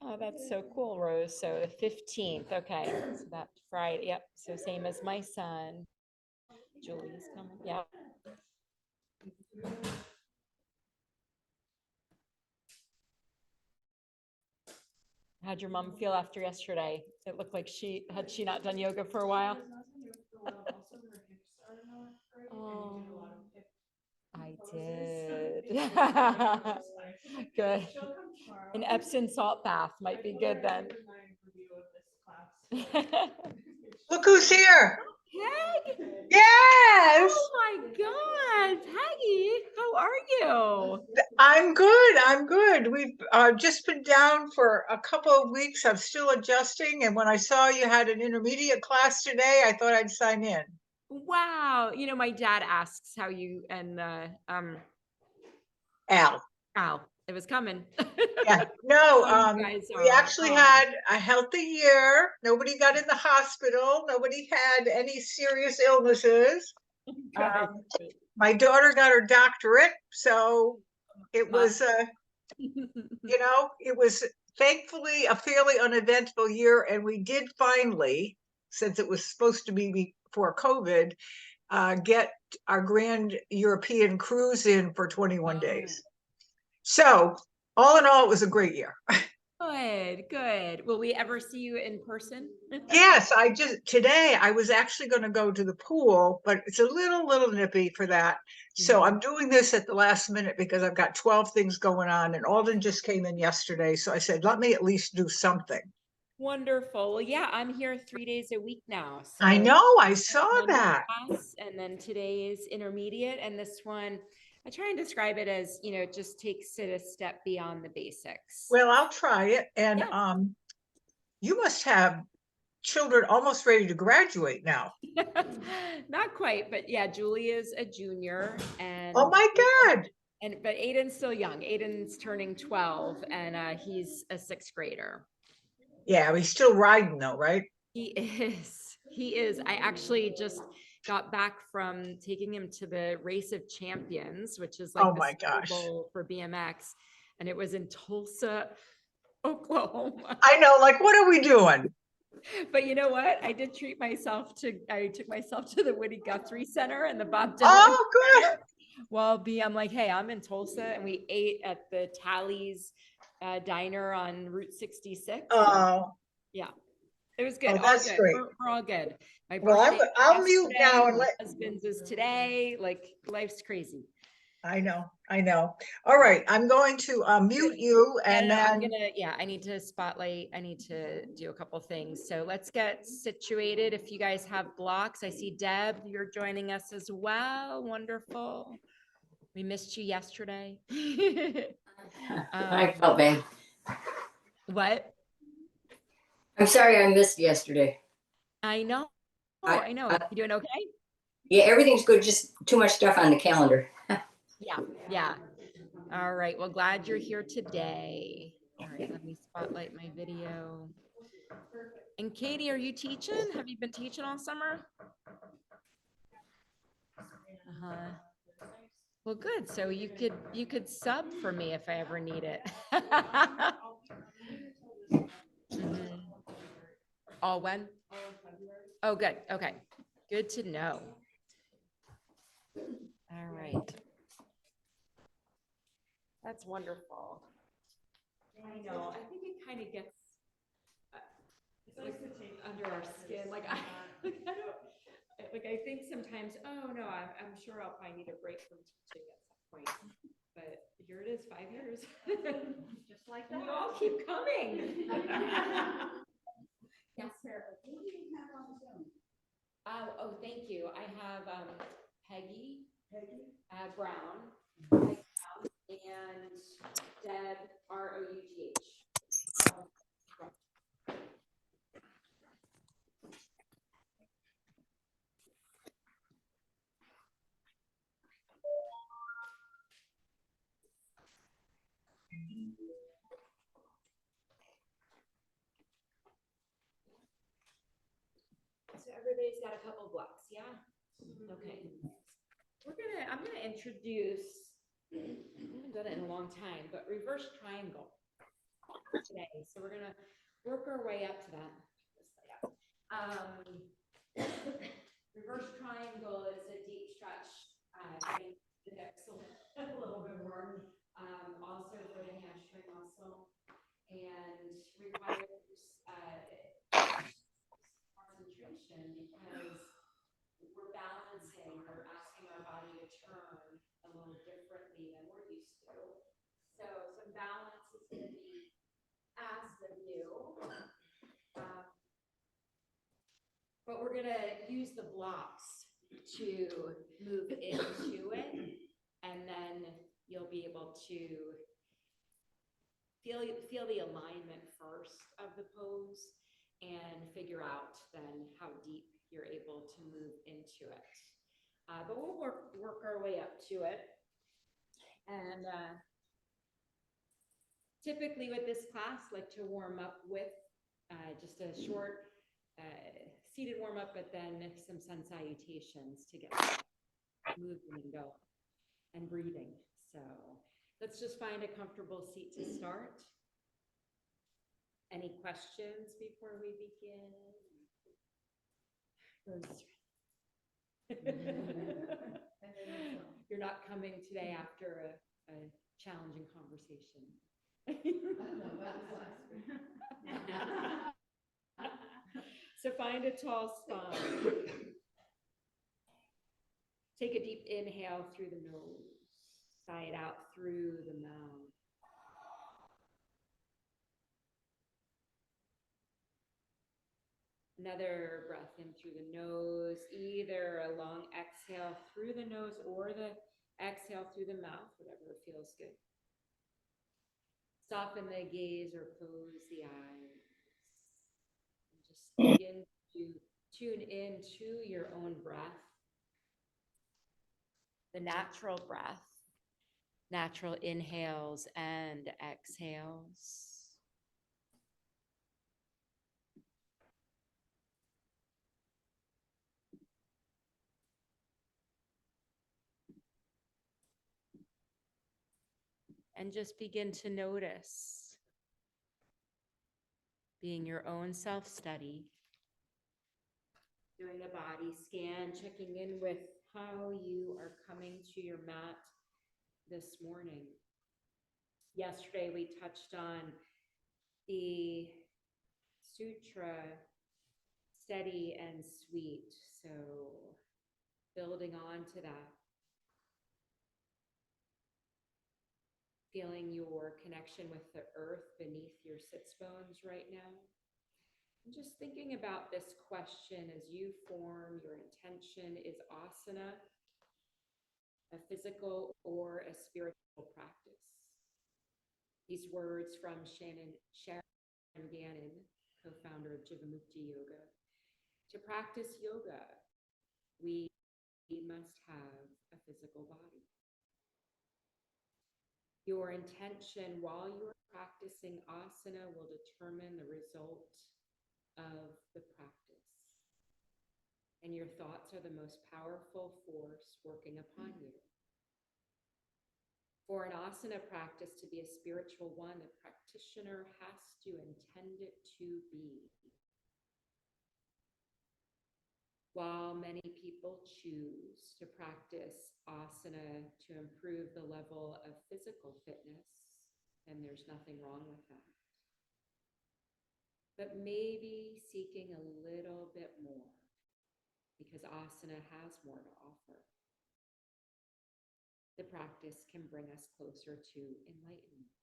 Oh, that's so cool, Rose. So the 15th. Okay. So that Friday. Yep. So same as my son. Julie's coming. Yeah. How'd your mom feel after yesterday? It looked like she not done yoga for a while. Oh, I did. Good. An Epsom salt bath might be good then. Look who's here. Peg! Yes, Oh my God, Peggy, how are you? I'm good. I'm good. We've just been down for a couple of weeks. I'm still adjusting. And when I saw you had an intermediate class today, I thought I'd sign in. Wow. You know, my dad asks how you and Al. Al, it was coming. Yeah. No, How you guys we are. actually Oh, had a healthy year. Nobody got in the hospital. Nobody had any serious illnesses. good. Um, my daughter got her doctorate, so it Mom. was it was thankfully a fairly uneventful year. And we did finally, since it was supposed to be before COVID, get our grand European cruise in for 21 Oh, days. So, all in all, it was a great year. good, good. Will we ever see you in person? Yes, today I was actually going to go to the pool, but it's a little nippy for that. So Mhm. I'm doing this at the last minute because I've got 12 things going on, and Alden just came in yesterday. So I said, let me at least do something. Wonderful. Well, yeah, I'm here 3 days a week now. I So know, I saw Monday that. class, and then today is intermediate. And this one, I try and describe it as, it just takes it a step beyond the basics. Well, I'll try it. And Yeah. you must have children almost ready to graduate now. Not quite, but yeah, Julie is a junior Oh and my God. but Aiden's still young. Aiden's turning 12 and he's a sixth grader. Yeah, he's still riding though, right? He is. He is. I actually just got back from taking him to the Race of Champions, which is Oh like the my Super gosh. Bowl for BMX. And it was in Tulsa, Oklahoma. I know, like, what are we doing? But you know what? I took myself to the Woody Guthrie Center and the Bob Dylan Oh, good. Center. I'm like, hey, I'm in Tulsa, and we ate at the Tally's diner on Route 66. And Oh, yeah, it was good. oh, All that's good. great. We're all good. My Well, birthday was I'll mute yesterday. now and My let. husband's is today. Like life's crazy. I know, I know. All right, I'm going to Good. mute you, Yeah, and no, I'm then gonna, I need to spotlight, I need to do a couple things. So let's get situated. If you guys have blocks, I see Deb, you're joining us as well. Wonderful. We missed you yesterday. I Um, felt bad. what? I'm sorry I missed yesterday. I know. I, I know. I You doing okay? yeah, everything's good. Just too much stuff on the calendar. Yeah, yeah. All right. Well, glad you're here today. All right, let me spotlight my video. And Katie, are you teaching? Have you been teaching all summer? Uh-huh. Well, good. So you could sub for me if I ever need it. Mhm. All when? Oh, good. Okay. Good to know. All right. That's wonderful. I know. I think it kind of gets it's like under our skin. Like I don't like I think sometimes, oh no, I'm sure I'll probably need a break from teaching at some point. But here it is, 5 years. Just like that. You all keep coming. Yes, sir. Oh, thank you. I have Peggy Brown, Peggy Brown, and Deb Routh. So everybody's got a couple blocks, yeah? Okay. I'm gonna introduce, I haven't done it in a long time, but reverse triangle. today. So we're gonna work our way up to that. Reverse triangle is a deep stretch, getting the hips a little bit more. Also for the hamstring muscle, and requires concentration because we're balancing, we're asking our body to turn a little differently than we're used to. So some balance is going to be asked of you. But we're going to use the blocks to move into it, and then you'll be able to feel the alignment first of the pose and figure out then how deep you're able to move into it. But we'll work our way up to it. And typically with this class, like to warm up with just a short seated warm up, but then some sun salutations to get moving and going and breathing. So let's just find a comfortable seat to start. Any questions before we begin? You're not coming today after a challenging conversation. So find a tall spine. Take a deep inhale through the nose, sigh it out through the mouth. Another breath in through the nose, either a long exhale through the nose or the exhale through the mouth, whatever feels good. Soften the gaze or close the eyes. And just begin to tune in to your own breath, the natural breath, natural inhales and exhales. And just begin to notice, being your own self-study, doing a body scan, checking in with how you are coming to your mat this morning. Yesterday, we touched on the sutra, steady and sweet. So building on to that, feeling your connection with the earth beneath your sits bones right now. And just thinking about this question as you form your intention: is asana a physical or a spiritual practice? These words from Sharon Gannon, co-founder of Jivamukti Yoga. To practice yoga, we must have a physical body. Your intention while you are practicing asana will determine the result of the practice. And your thoughts are the most powerful force working upon you. For an asana practice to be a spiritual one, the practitioner has to intend it to be. While many people choose to practice asana to improve the level of physical fitness, and there's nothing wrong with that. But maybe seeking a little bit more, because asana has more to offer. The practice can bring us closer to enlightenment.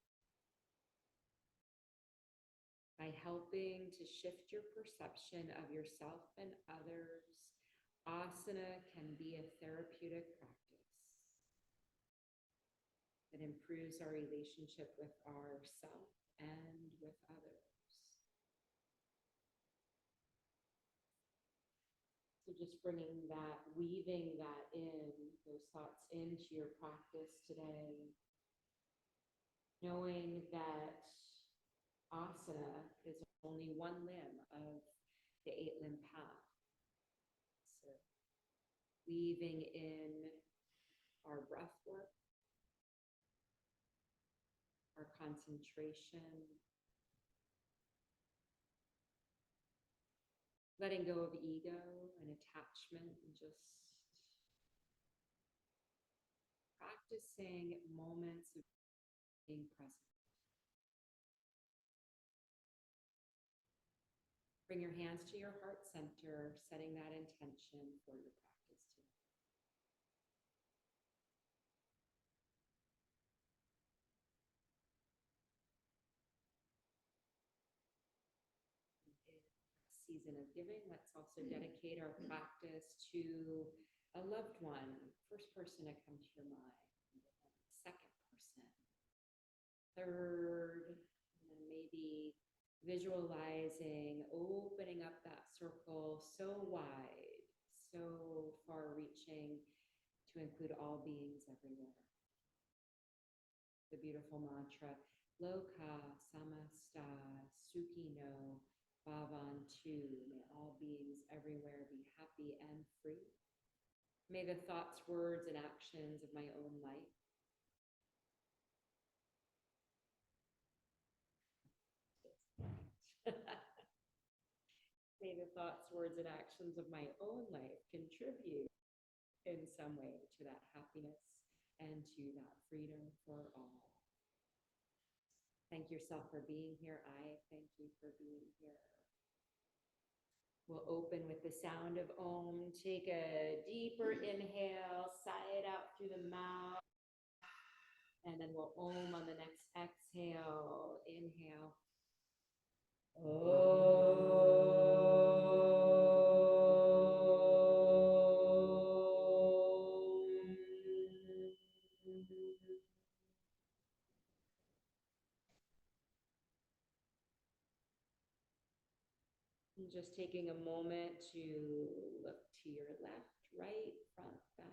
By helping to shift your perception of yourself and others, asana can be a therapeutic practice that improves our relationship with ourself and with others. So just bringing that, weaving that in, those thoughts into your practice today, knowing that asana is only one limb of the 8-limb path. So weaving in our breath work, our concentration, letting go of ego and attachment, and just practicing moments of being present. Bring your hands to your heart center, setting that intention for your practice today. Season of giving, let's also dedicate our practice to a loved one, first person to come to your mind, second person, third, and then maybe visualizing opening up that circle so wide, so far reaching to include all beings everywhere. The beautiful mantra, Loka Samasta Sukhino Bhavantu. May all beings everywhere be happy and free. May the thoughts, words, and actions of my own life may the thoughts, words, and actions of my own life contribute in some way to that happiness and to that freedom for all. Thank yourself for being here. I thank you for being here. We'll open with the sound of Om. Take a deeper inhale, sigh it out through the mouth. And then we'll Om on the next exhale. Inhale. And just taking a moment to look to your left, right, front, back,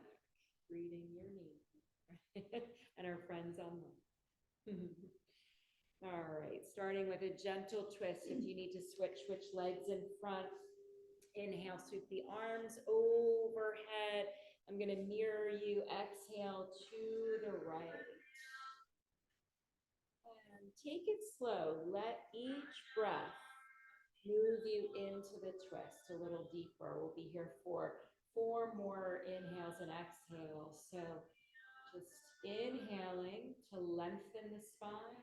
greeting your neighbor and our friends online. All right, starting with a gentle twist. If you need to switch legs in front. Inhale, sweep the arms overhead. I'm going to mirror you. Exhale to the right. And take it slow. Let each breath move you into the twist a little deeper. We'll be here for 4 more inhales and exhales. So just inhaling to lengthen the spine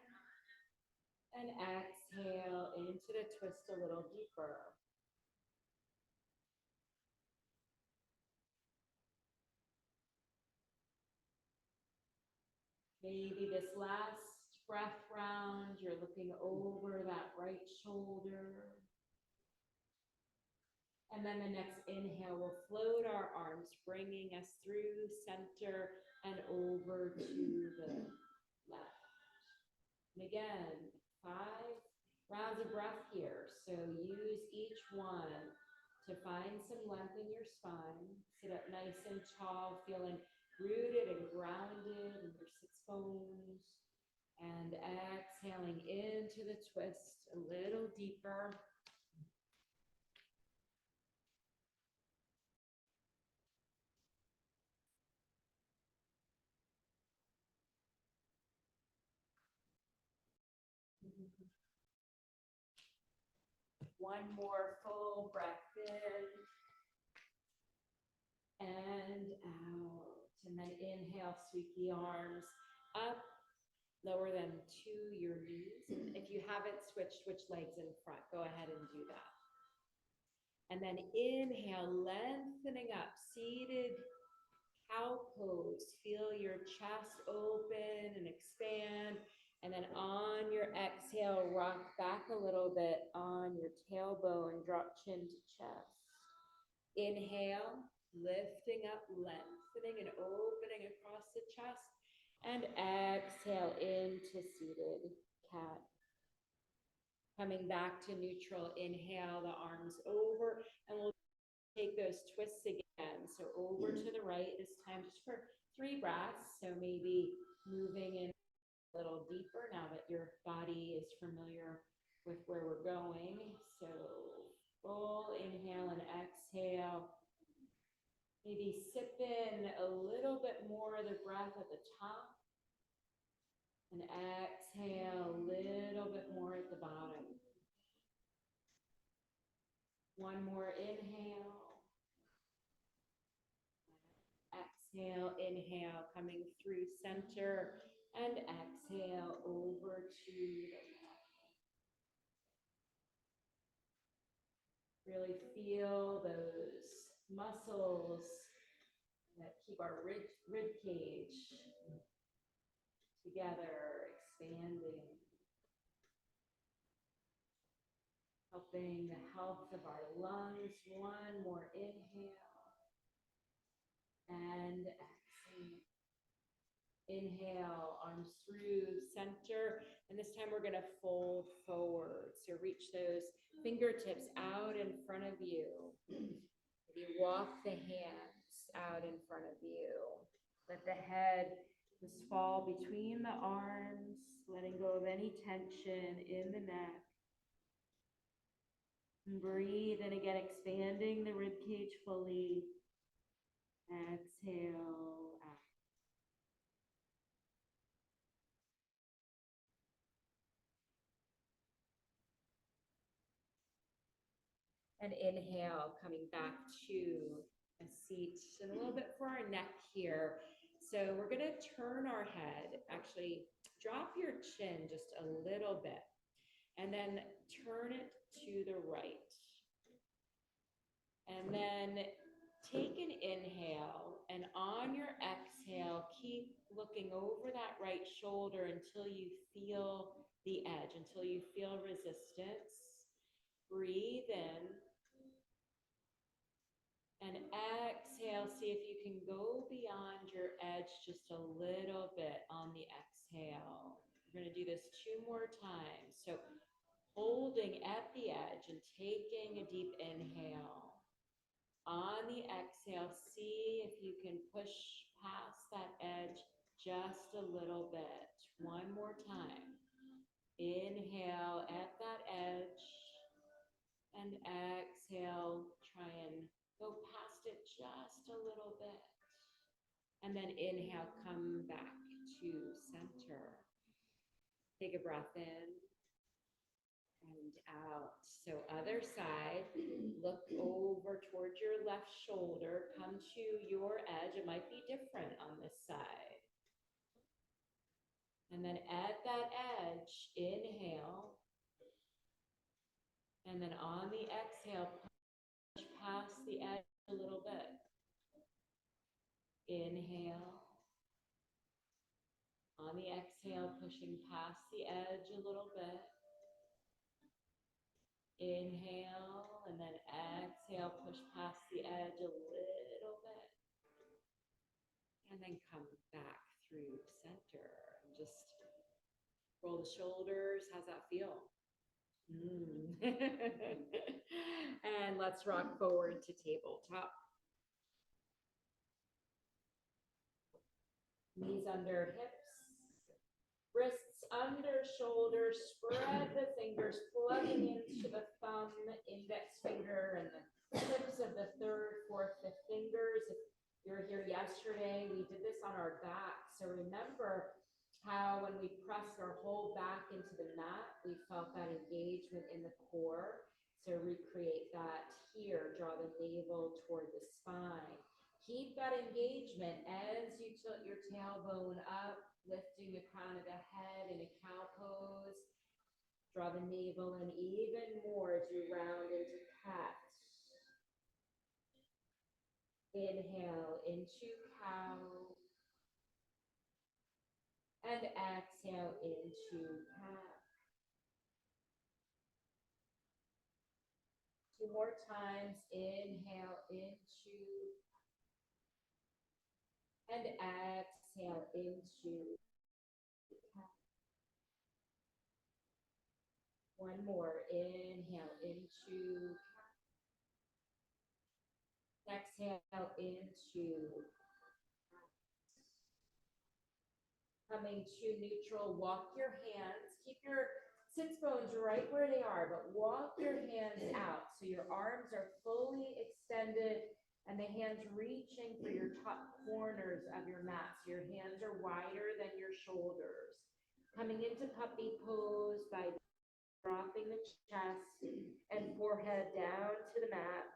and exhale into the twist a little deeper. Maybe this last breath round, you're looking over that right shoulder. And then the next inhale, we'll float our arms, bringing us through center and over to the left. And again, 5 rounds of breath here. So use each one to find some length in your spine. Sit up nice and tall, feeling rooted and grounded in your sits bones. And exhaling into the twist a little deeper. One more full breath in and out. And then inhale, sweep the arms up, lower them to your knees. And if you haven't switch legs in front, go ahead and do that. And then inhale, lengthening up, seated cow pose. Feel your chest open and expand. And then on your exhale, rock back a little bit on your tailbone, drop chin to chest. Inhale, lifting up, lengthening and opening across the chest. And exhale into seated cat. Coming back to neutral, inhale the arms over, and we'll take those twists again. So over to the right, this time just for 3 breaths. So maybe moving in a little deeper now that your body is familiar with where we're going. So full inhale and exhale. Maybe sip in a little bit more of the breath at the top. And exhale a little bit more at the bottom. One more inhale. Exhale, inhale, coming through center, and exhale over to the left. Really feel those muscles that keep our rib cage together, expanding, helping the health of our lungs. One more inhale. And exhale. Inhale, arms through center. And this time we're going to fold forward. So reach those fingertips out in front of you. Maybe walk the hands out in front of you. Let the head just fall between the arms, letting go of any tension in the neck. And breathe in again, expanding the rib cage fully. Exhale out. And inhale, coming back to a seat and a little bit for our neck here. So we're going to turn our head, actually drop your chin just a little bit, and then turn it to the right. And then take an inhale, and on your exhale, keep looking over that right shoulder until you feel the edge, until you feel resistance. Breathe in. And exhale, see if you can go beyond your edge just a little bit on the exhale. We're going to do this 2 more times. So holding at the edge and taking a deep inhale. On the exhale, see if you can push past that edge just a little bit. 1 more time. Inhale at that edge. And exhale, try and go past it just a little bit. And then inhale, come back to center. Take a breath in and out. So other side, look over towards your left shoulder, come to your edge. It might be different on this side. And then at that edge, inhale. And then on the exhale, push past the edge a little bit. Inhale. On the exhale, pushing past the edge a little bit. Inhale, and then exhale, push past the edge a little bit. And then come back through center. And just roll the shoulders. How's that feel? And let's rock forward to tabletop. Knees under hips, wrists under shoulders, spread the fingers, plugging into the thumb, index finger, and the tips of the 3rd, 4th, 5th fingers. If you were here yesterday, we did this on our back. So remember how when we pressed our whole back into the mat, we felt that engagement in the core. So recreate that here, draw the navel toward the spine. Keep that engagement as you tilt your tailbone up, lifting the crown of the head in a cow pose. Draw the navel in even more as you round into cat. Inhale into cow. And exhale into cat. 2 more times. Inhale into. And exhale into cat. 1 more. Inhale into cat. Exhale into cat. Coming to neutral, walk your hands. Keep your sits bones right where they are, but walk your hands out so your arms are fully extended and the hands reaching for your top corners of your mat. So your hands are wider than your shoulders. Coming into puppy pose by dropping the chest and forehead down to the mat.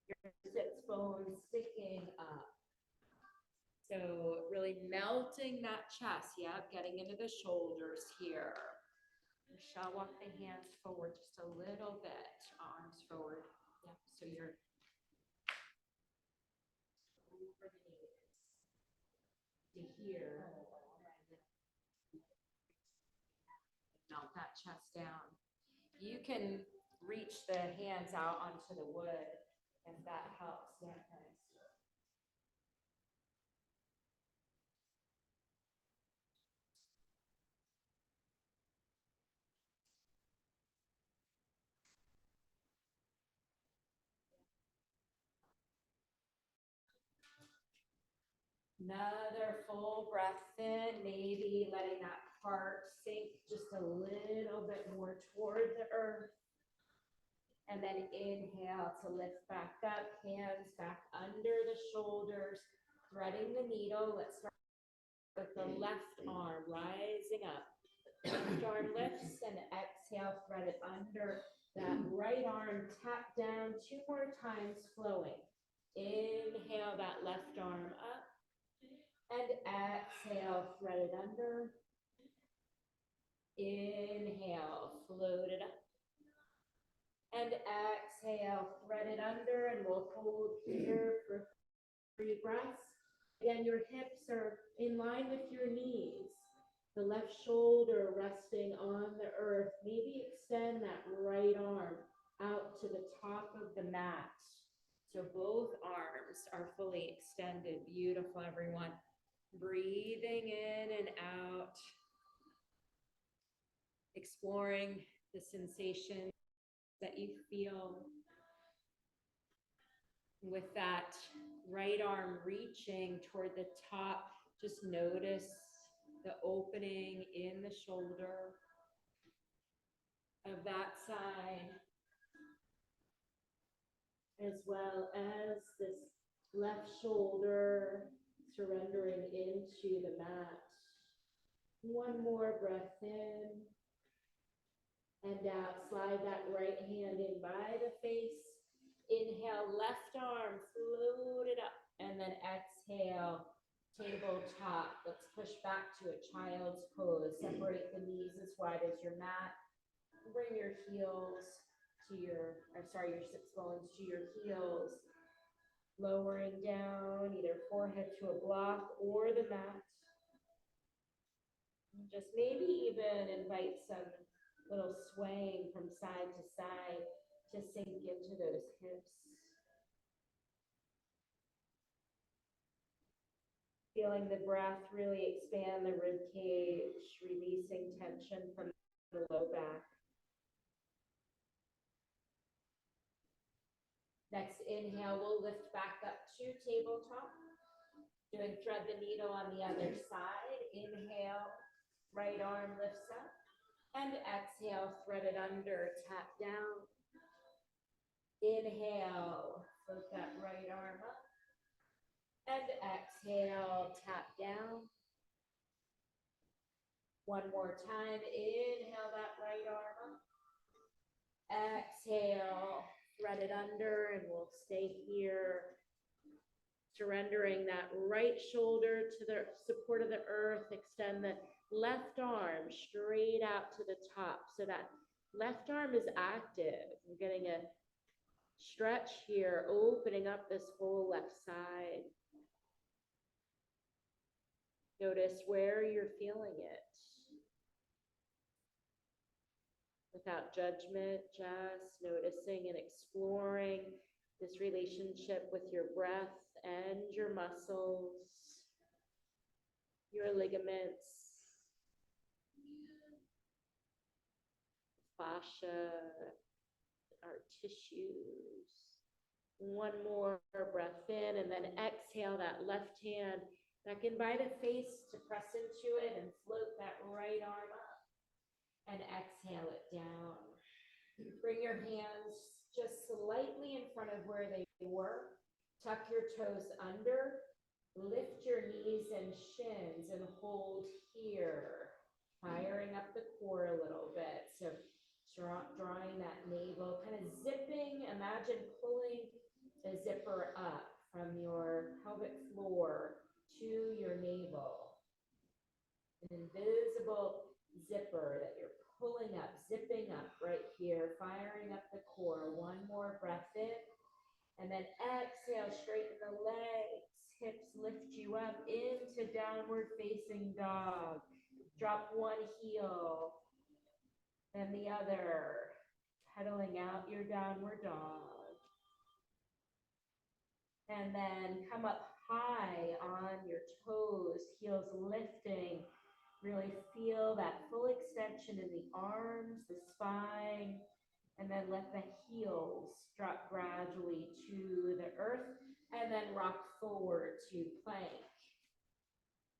Your sits bones sticking up. So really melting that chest, yep, getting into the shoulders here. Michelle, walk the hands forward just a little bit, arms forward. Yep, so you're over the knees to here. Melt that chest down. You can reach the hands out onto the wood if that helps. Yeah, nice. Another full breath in, maybe letting that heart sink just a little bit more toward the earth. And then inhale to lift back up, hands back under the shoulders, threading the needle. Let's start with the left arm rising up. Left arm lifts and exhale, thread it under. That right arm tap down 2 more times, flowing. Inhale that left arm up. And exhale, thread it under. Inhale, float it up. And exhale, thread it under, and we'll hold here for 3 breaths. Again, your hips are in line with your knees. The left shoulder resting on the earth. Maybe extend that right arm out to the top of the mat. So both arms are fully extended. Beautiful, everyone. Breathing in and out, exploring the sensations that you feel. With that right arm reaching toward the top, just notice the opening in the shoulder of that side, as well as this left shoulder surrendering into the mat. 1 more breath in and out. Slide that right hand in by the face. Inhale, left arm, float it up. And then exhale, tabletop. Let's push back to a child's pose. Separate the knees as wide as your mat. Bring your heels to your sits bones to your heels. Lowering down, either forehead to a block or the mat. Just maybe even invite some little swaying from side to side to sink into those hips. Feeling the breath really expand the rib cage, releasing tension from the low back. Next inhale, we'll lift back up to tabletop. Doing thread the needle on the other side. Inhale, right arm lifts up. And exhale, thread it under, tap down. Inhale, float that right arm up. And exhale, tap down. 1 more time, inhale that right arm up. Exhale, thread it under, and we'll stay here. Surrendering that right shoulder to the support of the earth. Extend the left arm straight out to the top. So that left arm is active. We're getting a stretch here, opening up this whole left side. Notice where you're feeling it. Without judgment, just noticing and exploring this relationship with your breath and your muscles, your ligaments, fascia, our tissues. 1 more breath in, and then exhale that left hand back in by the face to press into it and float that right arm up. And exhale it down. Bring your hands just slightly in front of where they were. Tuck your toes under. Lift your knees and shins and hold here. Firing up the core a little bit. So drawing that navel, kind of zipping. Imagine pulling the zipper up from your pelvic floor to your navel. An invisible zipper that you're pulling up, zipping up right here, firing up the core. One more breath in, and then exhale, straighten the legs, hips lift you up into downward facing dog. Drop one heel, then the other, pedaling out your downward dog. And then come up high on your toes, heels lifting. Really feel that full extension in the arms, the spine, and then let the heels drop gradually to the earth, and then rock forward to plank.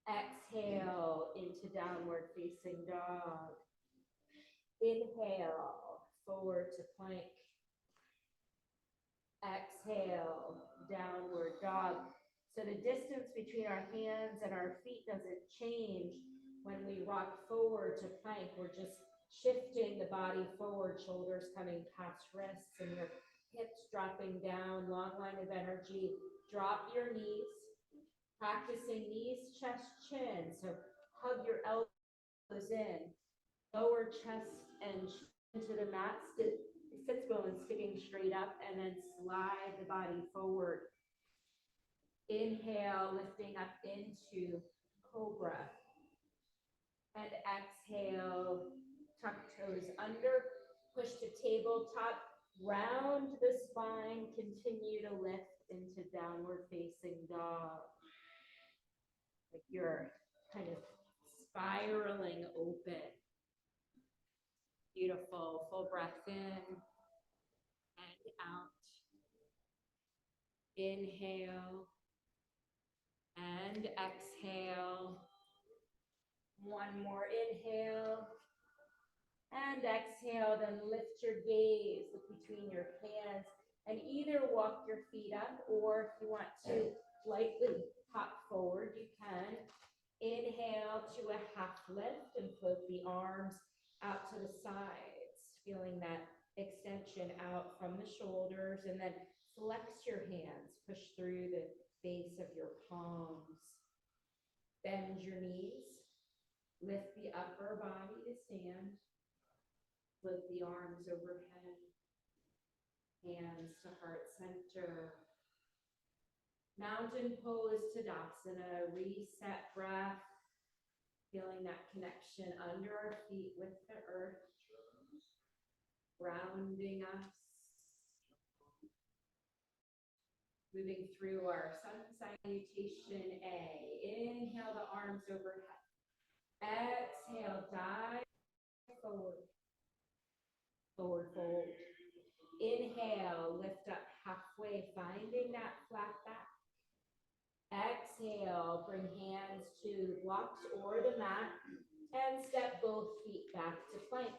Exhale into downward facing dog. Inhale, forward to plank. Exhale, downward dog. So the distance between our hands and our feet doesn't change. When we rock forward to plank, we're just shifting the body forward, shoulders coming past wrists and your hips dropping down, long line of energy. Drop your knees, practicing knees, chest, chin. So hug your elbows in, lower chest and chin to the mat, sits bones sticking straight up, and then slide the body forward. Inhale, lifting up into cobra. And exhale, tuck toes under, push to tabletop, round the spine, continue to lift into downward facing dog. Like you're kind of spiraling open. Beautiful, full breath in and out. Inhale and exhale. One more inhale and exhale, then lift your gaze, look between your hands, and either walk your feet up, or if you want to lightly hop forward, you can. Inhale to a half lift and float the arms out to the sides, feeling that extension out from the shoulders, and then flex your hands, push through the base of your palms. Bend your knees. Lift the upper body to stand. Float the arms overhead. Hands to heart center. Mountain pose, Tadasana. Reset breath. Feeling that connection under our feet with the earth. Grounding us. Moving through our sun salutation A. Inhale the arms overhead. Exhale, dive forward. Forward fold. Inhale, lift up halfway, finding that flat back. Exhale, bring hands to blocks or the mat, and step both feet back to plank.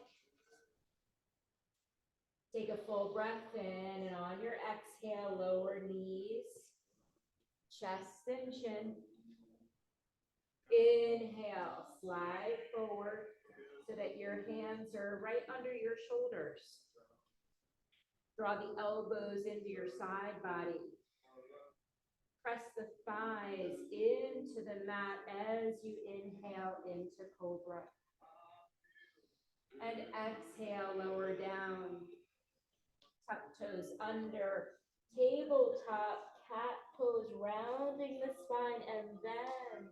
Take a full breath in, and on your exhale, lower knees, chest and chin. Inhale, slide forward so that your hands are right under your shoulders. Draw the elbows into your side body. Press the thighs into the mat as you inhale into cobra. And exhale, lower down. Tuck toes under. Tabletop cat pose, rounding the spine, and then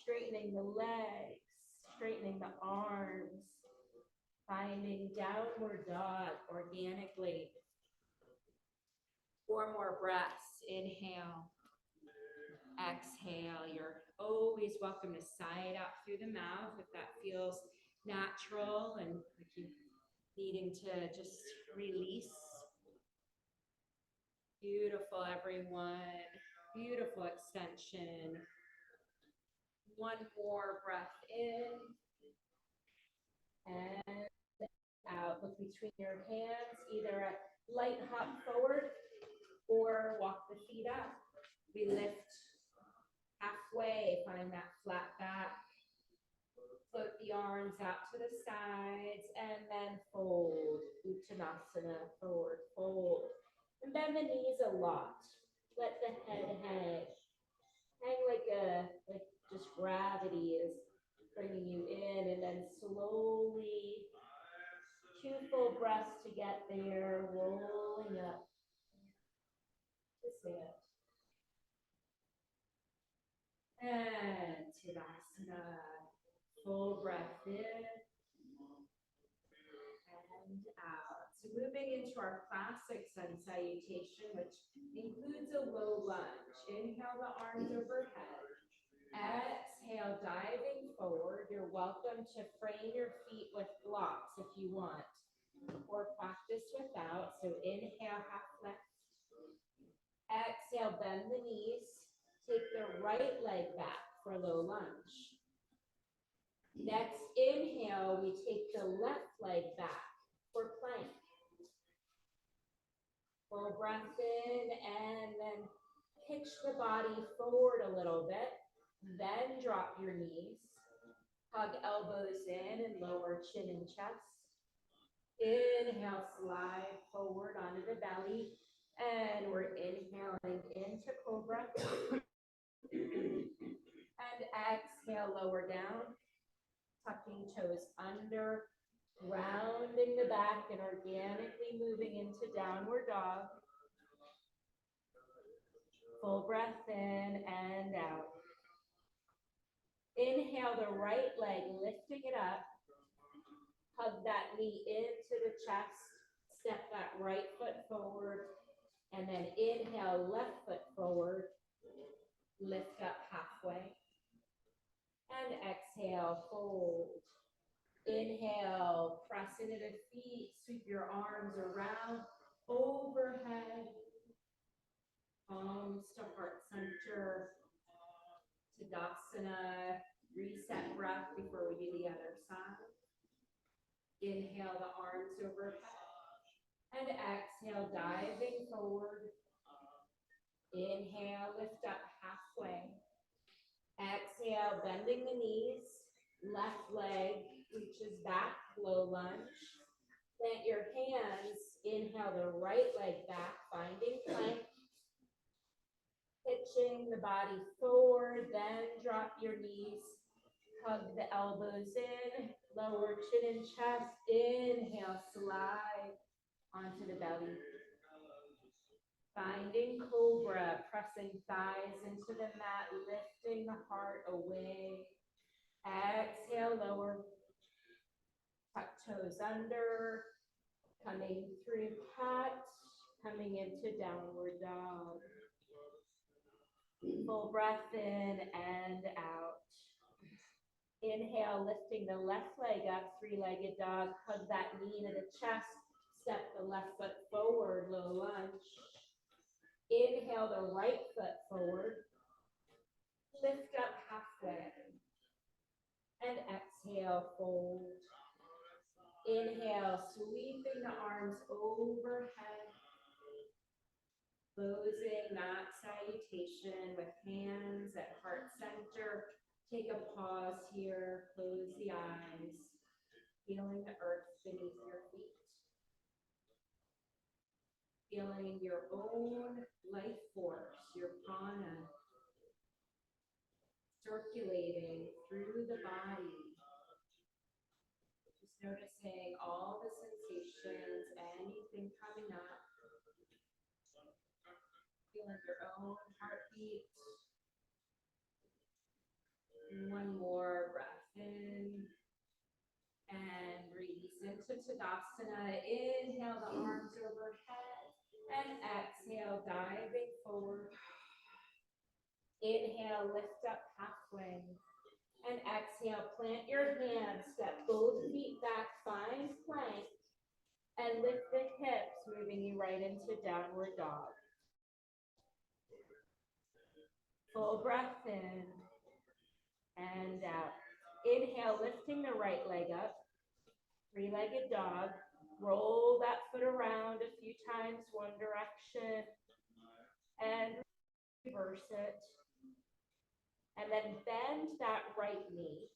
straightening the legs, straightening the arms, finding downward dog organically. 4 more breaths. Inhale. Exhale. You're always welcome to sigh it out through the mouth if that feels natural and like you needing to just release. Beautiful, everyone. Beautiful extension. One more breath in and out. Look between your hands, either a light hop forward or walk the feet up. We lift halfway, find that flat back. Float the arms out to the sides and then fold. Uttanasana, forward fold. And bend the knees a lot. Let the head hang like just gravity is bringing you in, and then slowly, 2 full breaths to get there, rolling up to sit. And Tadasana, full breath in and out. So moving into our classic sun salutation, which includes a low lunge. Inhale the arms overhead. Exhale, diving forward. You're welcome to frame your feet with blocks if you want, or practice without. So inhale, half lift. Exhale, bend the knees. Take the right leg back for low lunge. Next inhale, we take the left leg back for plank. Full breath in, and then pitch the body forward a little bit. Then drop your knees. Hug elbows in and lower chin and chest. Inhale, slide forward onto the belly. And we're inhaling into cobra. And exhale, lower down. Tucking toes under. Rounding the back and organically moving into downward dog. Full breath in and out. Inhale the right leg, lifting it up. Hug that knee into the chest. Step that right foot forward. And then inhale, left foot forward. Lift up halfway. And exhale, fold. Inhale, press into the feet. Sweep your arms around, overhead. Palms to heart center. Tadasana. Reset breath before we do the other side. Inhale the arms overhead. And exhale, diving forward. Inhale, lift up halfway. Exhale, bending the knees. Left leg reaches back, low lunge. Plant your hands. Inhale the right leg back, finding plank. Pitching the body forward, then drop your knees. Hug the elbows in, lower chin and chest. Inhale, slide onto the belly. Finding cobra, pressing thighs into the mat, lifting the heart away. Exhale, lower. Tuck toes under. Coming through cat. Coming into downward dog. Full breath in and out. Inhale, lifting the left leg up, 3-legged dog. Hug that knee into the chest. Step the left foot forward, low lunge. Inhale the right foot forward. Lift up halfway. And exhale, fold. Inhale, sweeping the arms overhead. Closing that salutation with hands at heart center. Take a pause here, close the eyes, feeling the earth beneath your feet. Feeling your own life force, your prana, circulating through the body. Just noticing all the sensations, anything coming up. Feeling your own heartbeat. One more breath in and release into Tadasana. Inhale the arms overhead and exhale, diving forward. Inhale, lift up halfway and exhale, plant your hands, step both feet back, find plank and lift the hips, moving you right into downward dog. Full breath in. And out. Inhale, lifting the right leg up. 3-legged dog. Roll that foot around a few times, one direction. And reverse it. And then bend that right knee.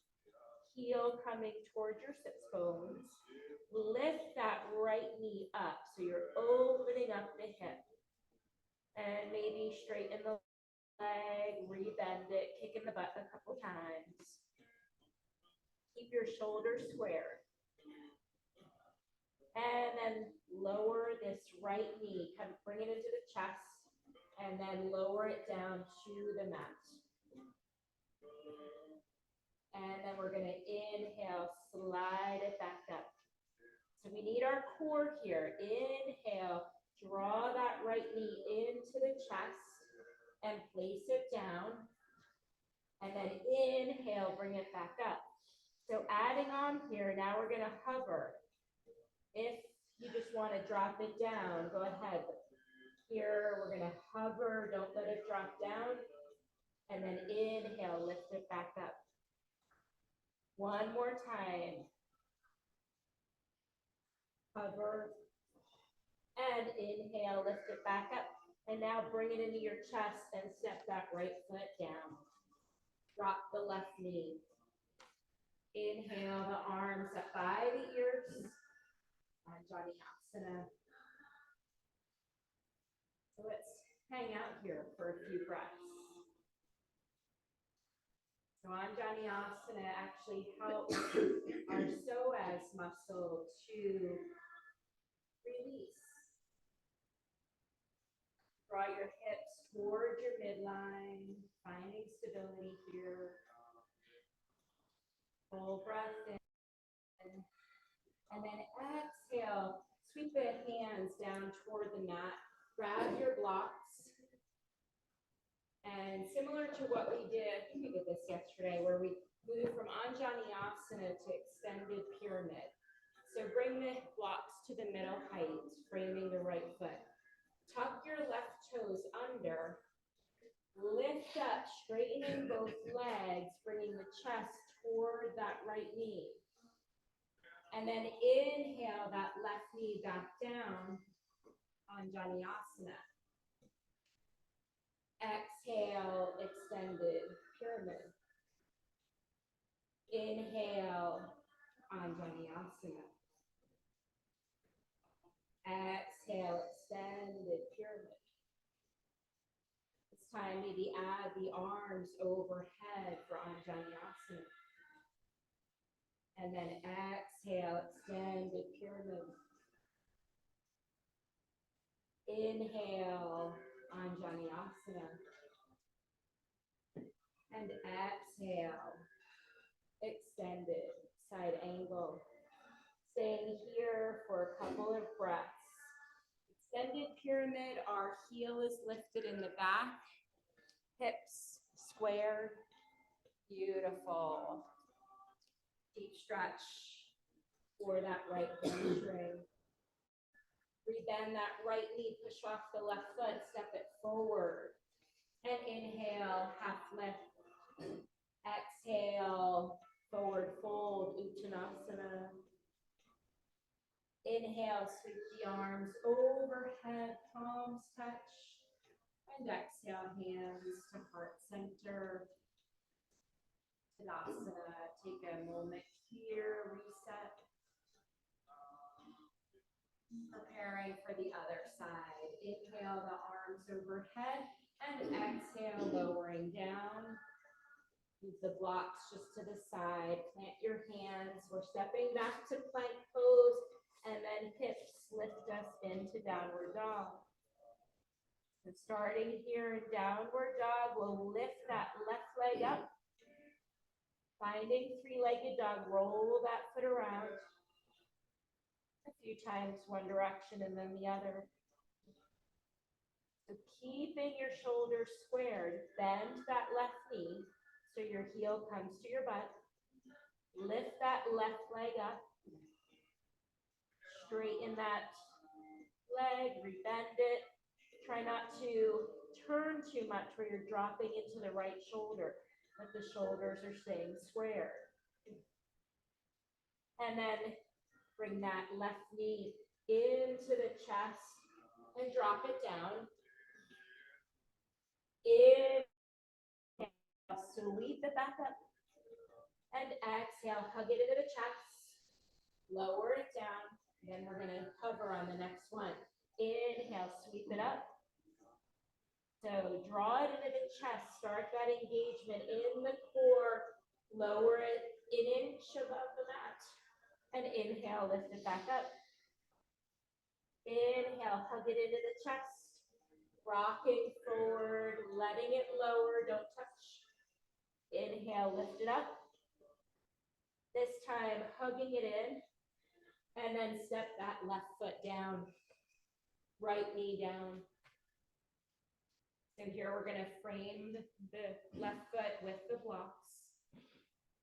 heel coming towards your sits bones. Lift that right knee up, so you're opening up the hip. And maybe straighten the leg, rebend it, kick in the butt a couple times. Keep your shoulders square. And then lower this right knee, kind of bring it into the chest, and then lower it down to the mat. And then we're gonna inhale, slide it back up. So we need our core here. Inhale, draw that right knee into the chest and place it down. And then inhale, bring it back up. So adding on here, now we're gonna hover. If you just wanna drop it down, go ahead. Here, we're gonna hover, don't let it drop down. And then inhale, lift it back up. One more time. Hover. And inhale, lift it back up. And now bring it into your chest and step that right foot down. Drop the left knee. Inhale, the arms up by the ears. Anjaneyasana. So let's hang out here for a few breaths. So Anjaneyasana actually helps our psoas muscle to release. Draw your hips toward your midline, finding stability here. Full breath in. And then exhale, sweep the hands down toward the mat. Grab your blocks. And similar to what we did, I think we did this yesterday, where we moved from Anjaneyasana to extended pyramid. So bring the blocks to the middle height, framing the right foot. Tuck your left toes under. Lift up, straightening both legs, bringing the chest toward that right knee. And then inhale that left knee back down, Anjaneyasana. Exhale, extended pyramid. Inhale, Anjaneyasana. Exhale, extended pyramid. This time, maybe add the arms overhead for Anjaneyasana. And then exhale, extended pyramid. Inhale, Anjaneyasana. And exhale, extended side angle. Staying here for a couple of breaths. Extended pyramid, our heel is lifted in the back, hips squared. Beautiful. Deep stretch for that right hamstring. Rebend that right knee, push off the left foot, step it forward. And inhale, half lift. Exhale, forward fold, Uttanasana. Inhale, sweep the arms overhead, palms touch. And exhale, hands to heart center. Tadasana, take a moment here, reset. Preparing for the other side. Inhale the arms overhead and exhale, lowering down. Move the blocks just to the side. Plant your hands. We're stepping back to plank pose, and then hips lift us into downward dog. So starting here in downward dog, we'll lift that left leg up. Finding three-legged dog, roll that foot around. A few times one direction and then the other. So keeping your shoulders squared, bend that left knee so your heel comes to your butt. Lift that left leg up. Straighten that leg, rebend it. Try not to turn too much where you're dropping into the right shoulder, but the shoulders are staying square. And then bring that left knee into the chest and drop it down. Inhale, sweep it back up. And exhale, hug it into the chest. Lower it down. Then we're going to hover on the next one. Inhale, sweep it up. So draw it into the chest. Start that engagement in the core. Lower it an inch above the mat. And inhale, lift it back up. Inhale, hug it into the chest. Rocking forward, letting it lower, don't touch. Inhale, lift it up. This time, hugging it in. And then step that left foot down. Right knee down. So here we're going to frame the left foot with the blocks.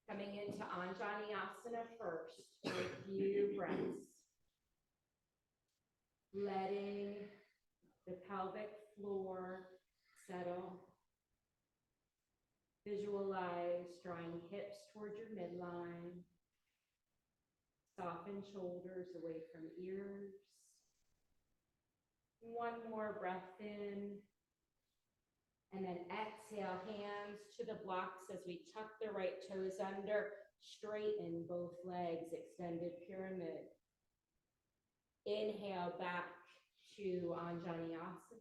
Coming into Anjaneyasana first for a few breaths. Letting the pelvic floor settle. Visualize drawing hips towards your midline. Soften shoulders away from ears. One more breath in. And then exhale, hands to the blocks as we tuck the right toes under. Straighten both legs, extended pyramid. Inhale back to Anjaneyasana.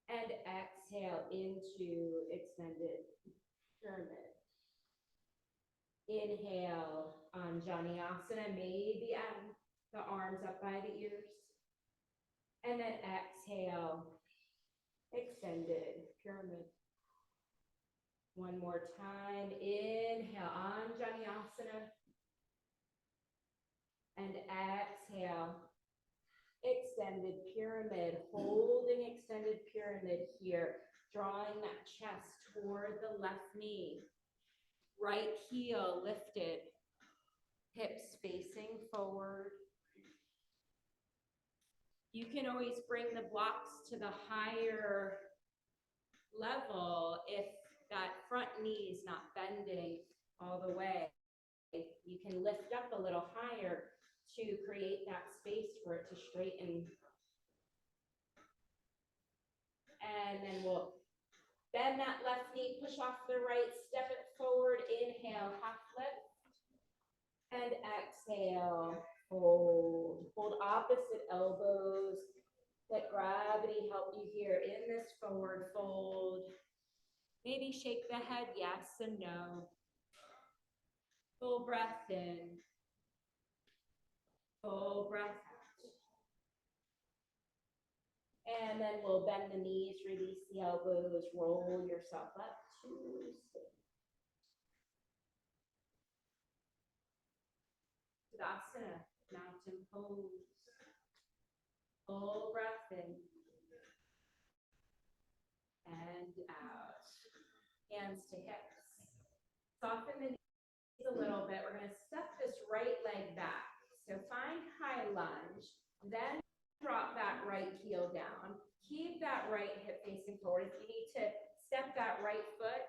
And exhale into extended pyramid. Inhale, Anjaneyasana, maybe the arms up by the ears. And then exhale, extended pyramid. One more time. Inhale, Anjaneyasana. And exhale, extended pyramid. Holding extended pyramid here. Drawing that chest toward the left knee. Right heel lifted. Hips facing forward. You can always bring the blocks to the higher level if that front knee is not bending all the way. You can lift up a little higher to create that space for it to straighten. And then we'll bend that left knee, push off the right, step it forward, inhale, half lift. And exhale, fold. Hold opposite elbows. Let gravity help you here in this forward fold. Maybe shake the head yes and no. Full breath in. Full breath out. And then we'll bend the knees, release the elbows, roll yourself up to stand. Tadasana, mountain pose. Full breath in. And out. Hands to hips. Soften the knees a little bit. We're going to step this right leg back. So find high lunge, then drop that right heel down. Keep that right hip facing forward. If you need to step that right foot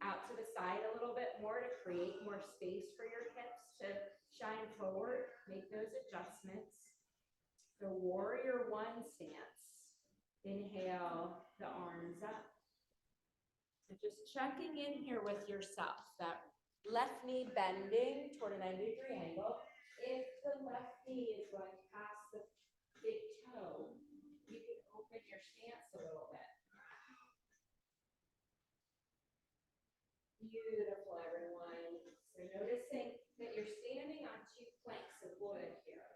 out to the side a little bit more to create more space for your hips to shine forward, make those adjustments. The warrior one stance. Inhale the arms up. So just checking in here with yourself. That left knee bending toward a 90-degree angle. If the left knee is going past the big toe, you can open your stance a little bit. Beautiful, everyone. So noticing that you're standing on two planks of wood here.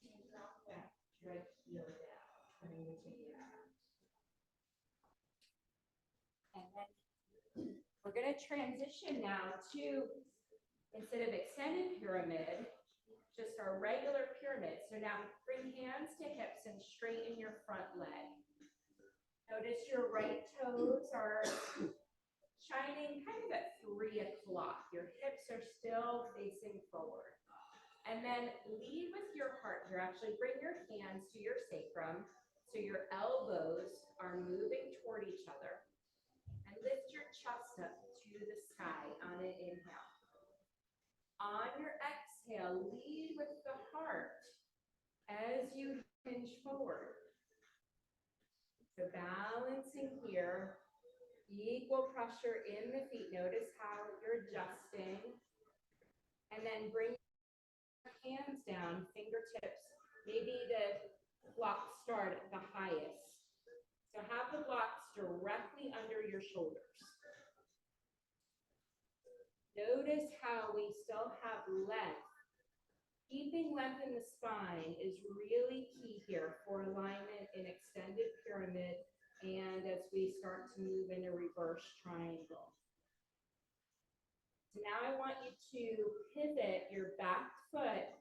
And drop that right heel down, coming into the air. And then we're going to transition now to, instead of extended pyramid, just our regular pyramid. So now bring hands to hips and straighten your front leg. Notice your right toes are shining kind of at 3 o'clock. Your hips are still facing forward. And then lead with your heart here. Actually bring your hands to your sacrum so your elbows are moving toward each other. And lift your chest up to the sky on an inhale. On your exhale, lead with the heart as you hinge forward. So balancing here, Equal pressure in the feet. Notice how you're adjusting. And then bring your hands down, fingertips. Maybe the blocks start at the highest. So have the blocks directly under your shoulders. Notice how we still have length. Keeping length in the spine is really key here for alignment in extended pyramid and as we start to move into reverse triangle. So now I want you to pivot your back foot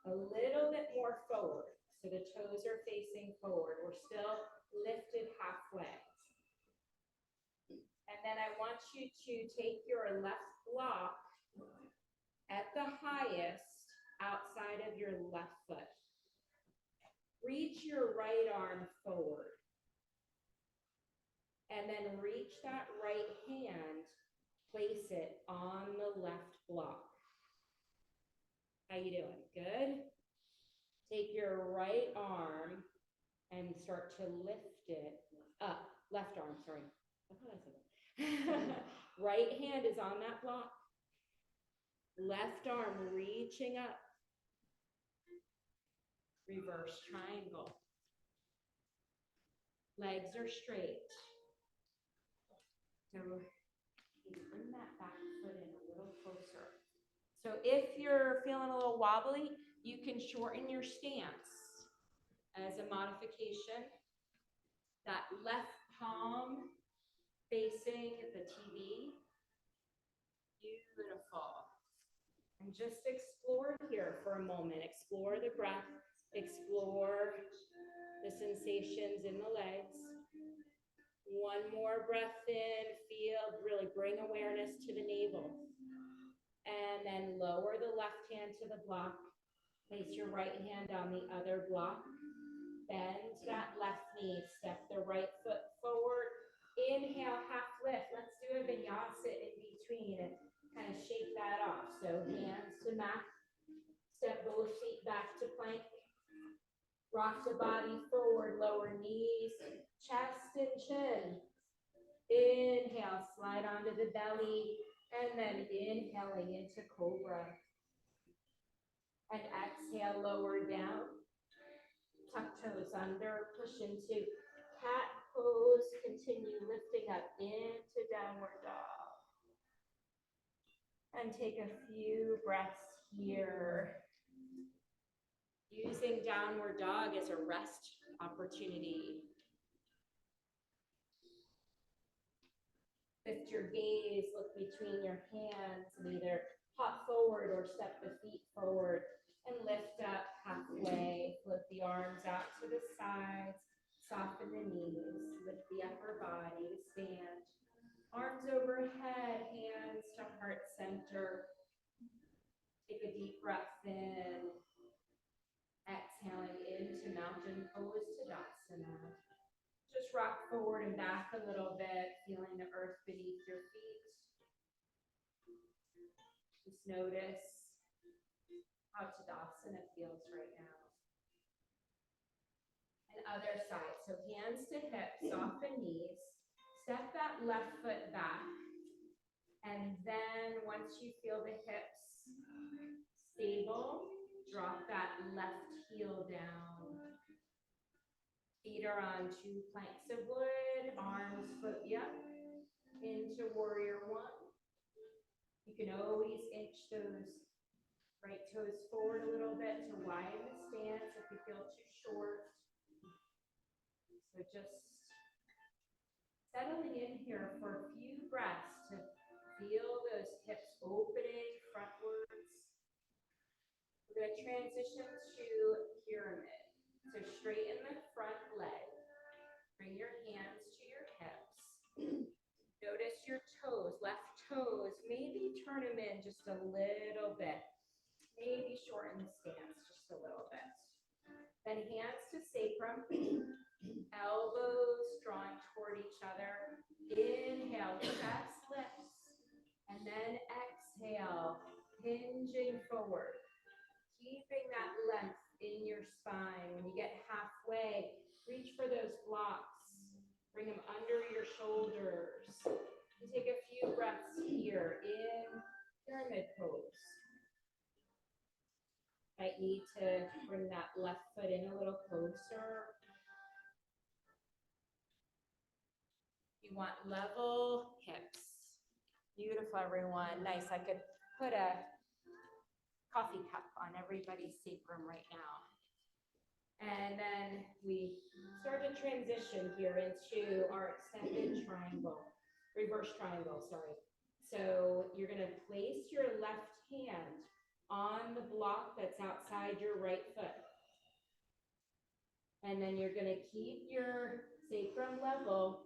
a little bit more forward. So the toes are facing forward. We're still lifted halfway. And then I want you to take your left block at the highest outside of your left foot. Reach your right arm forward. And then reach that right hand, place it on the left block. How you doing? Good? Take your right arm and start to lift it up. Left arm, sorry. I thought I said that. Right hand is on that block. Left arm reaching up. Reverse triangle. Legs are straight. So bring that back foot in a little closer. So if you're feeling a little wobbly, you can shorten your stance as a modification. That left palm facing the TV. Beautiful. And just explore here for a moment. Explore the breath. Explore the sensations in the legs. One more breath in. Feel, really bring awareness to the navel. And then lower the left hand to the block. Place your right hand on the other block. Bend that left knee. Step the right foot forward. Inhale, half lift. Let's do a vinyasa in between and kind of shake that off. So hands to mat. Step both feet back to plank. Rock the body forward, lower knees, chest and chin. Inhale, slide onto the belly, and then inhaling into cobra. And exhale, lower down. Tuck toes under, push into cat pose. Continue lifting up into downward dog. And take a few breaths here. Using downward dog as a rest opportunity. Lift your gaze, look between your hands, and either hop forward or step the feet forward and lift up halfway. Flip the arms out to the sides, soften the knees, lift the upper body to stand. Arms overhead, hands to heart center. Take a deep breath in. Exhaling into mountain pose Tadasana. Just rock forward and back a little bit, feeling the earth beneath your feet. Just notice how Tadasana feels right now. And other side, so hands to hips, soften knees. Step that left foot back. And then once you feel the hips stable, drop that left heel down. Feet are on 2 planks of wood, arms foot up into warrior one. You can always inch those right toes forward a little bit to widen the stance if you feel too short. So just settling in here for a few breaths to feel those hips opening frontwards. We're going to transition to pyramid. So straighten the front leg. Bring your hands to your hips. Notice your toes, left toes. Maybe turn them in just a little bit. Maybe shorten the stance just a little bit. Then hands to sacrum. Elbows drawing toward each other. Inhale, chest lifts. And then exhale, hinging forward. Keeping that length in your spine. When you get halfway, reach for those blocks. Bring them under your shoulders. You take a few breaths here in pyramid pose. Might need to bring that left foot in a little closer. You want level hips. Beautiful, everyone. Nice. I could put a coffee cup on everybody's sacrum right now. And then we start to transition here into our extended triangle, reverse triangle, sorry. So you're gonna place your left hand on the block that's outside your right foot. And then you're gonna keep your sacrum level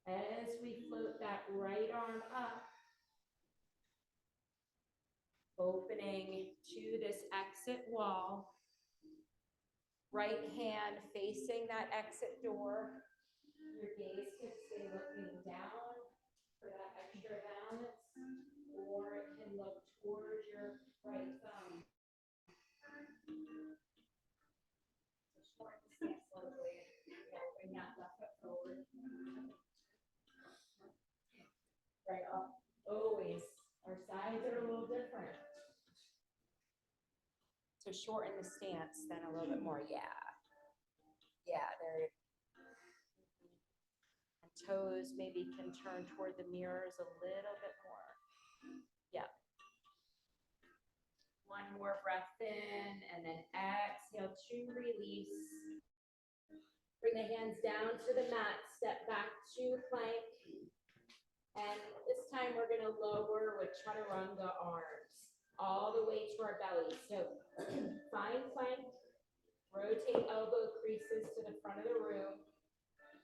as we float that right arm up, opening to this exit wall. Right hand facing that exit door. Your gaze can stay looking down for that extra balance, or it can look towards your right thumb. Short stance slowly. Bring that left foot forward. Right up. Always. Our sides are a little different. So shorten the stance, then a little bit more. Yeah. Yeah, there. And toes maybe can turn toward the mirrors a little bit more. Yeah. One more breath in, and then exhale to release. Bring the hands down to the mat, step back to plank. And this time we're gonna lower with chaturanga arms all the way to our belly. So find plank, rotate elbow creases to the front of the room.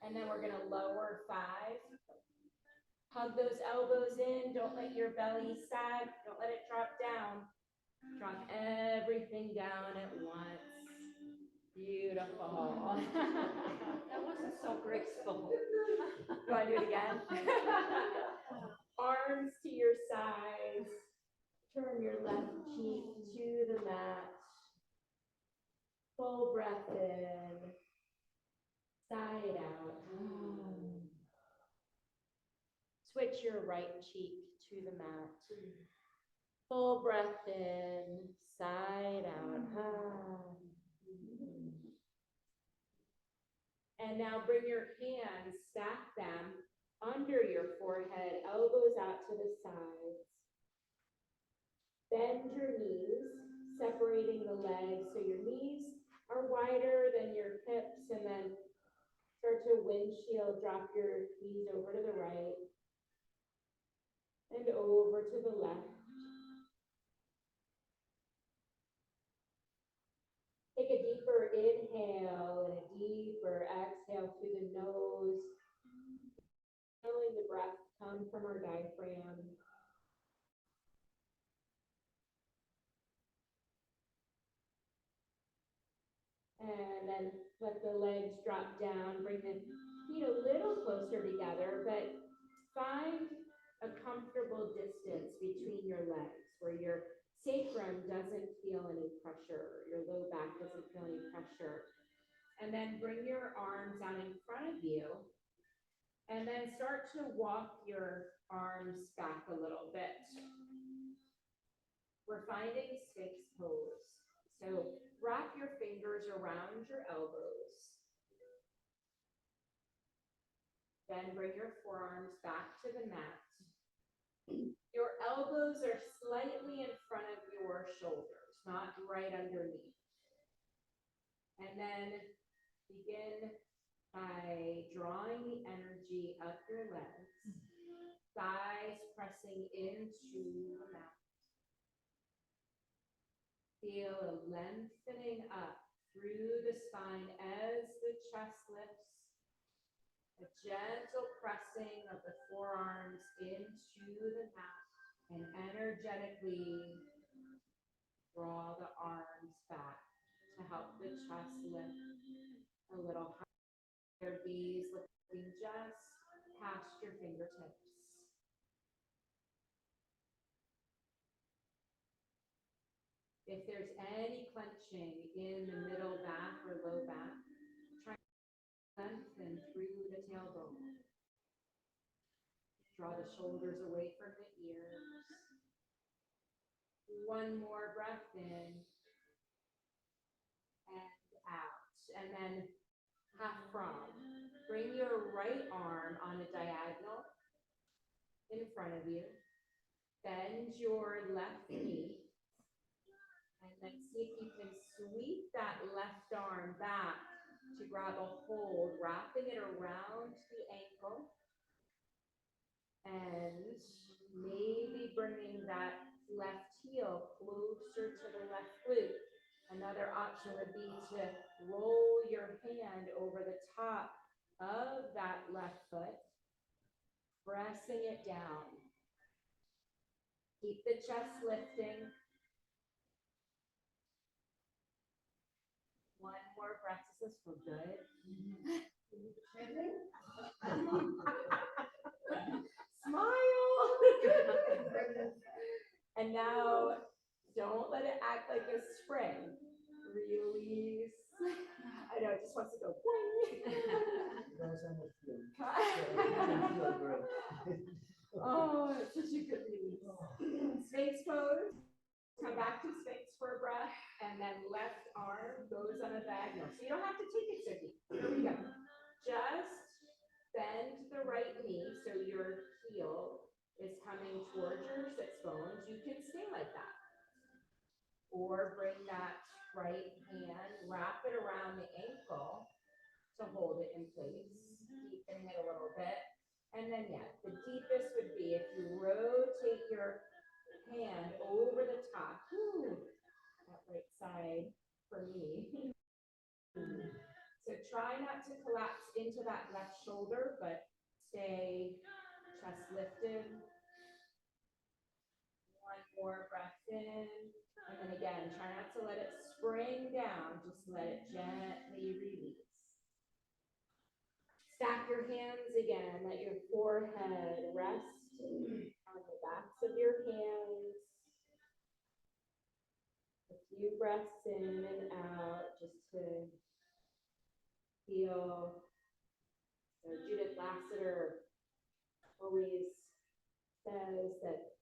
And then we're gonna lower 5. Hug those elbows in, don't let your belly sag, don't let it drop down. Drop everything down at once. Beautiful. That wasn't so graceful. You wanna do it again? Arms to your sides. Turn your left cheek to the mat. Full breath in. Side out. Switch your right cheek to the mat. Full breath in. Side out. And now bring your hands, stack them under your forehead, elbows out to the sides. Bend your knees, separating the legs so your knees are wider than your hips, and then start to windshield, drop your knees over to the right and over to the left. Take a deeper inhale and a deeper exhale through the nose. Feeling the breath come from our diaphragm. And then let the legs drop down, bring the feet a little closer together, but find a comfortable distance between your legs where your sacrum doesn't feel any pressure, your low back doesn't feel any pressure. And then bring your arms out in front of you, and then start to walk your arms back a little bit. We're finding Sphinx pose. So wrap your fingers around your elbows. Then bring your forearms back to the mat. Your elbows are slightly in front of your shoulders, not right underneath. And then begin by drawing the energy up your legs, thighs pressing into the mat. Feel a lengthening up through the spine as the chest lifts. A gentle pressing of the forearms into the mat, and energetically draw the arms back to help the chest lift a little higher. Gaze lifting just past your fingertips. If there's any clenching in the middle back or low back, try to lengthen through the tailbone. Draw the shoulders away from the ears. One more breath in and out. And then half from. Bring your right arm on a diagonal in front of you. Bend your left knee. And then see if you can sweep that left arm back to grab a hold, wrapping it around the ankle. And maybe bringing that left heel closer to the left glute. Another option would be to roll your hand over the top of that left foot, pressing it down. Keep the chest lifting. One more breath. Does this feel good? Smile. And now, don't let it act like a spring. Release. I know, it just wants to go Oh, it's such a good release. Sphinx pose. Come back to Sphinx for a breath, and then left arm goes on a diagonal. So you don't have to take it so deep. Here we go. Just bend the right knee so your heel is coming towards your sits bones. You can stay like that. Or bring that right hand, wrap it around the ankle to hold it in place, deepening it a little bit. And then, yeah, the deepest would be if you rotate your hand over the top. That right side for me. So try not to collapse into that left shoulder, but stay chest lifted. One more breath in. And then again, try not to let it spring down. Just let it gently release. Stack your hands again. Let your forehead rest on the backs of your hands. A few breaths in and out just to feel. So Judith Lassiter always says that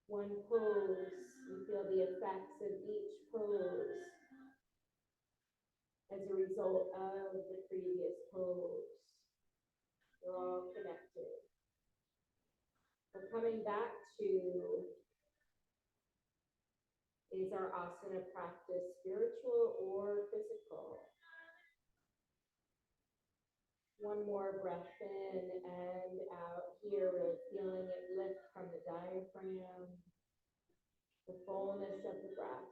one pose, you feel the effects of each pose as a result of the previous pose. They're all connected. We're coming back to, is our asana practice spiritual or physical? One more breath in and out here, really feeling it lift from the diaphragm, the fullness of the breath.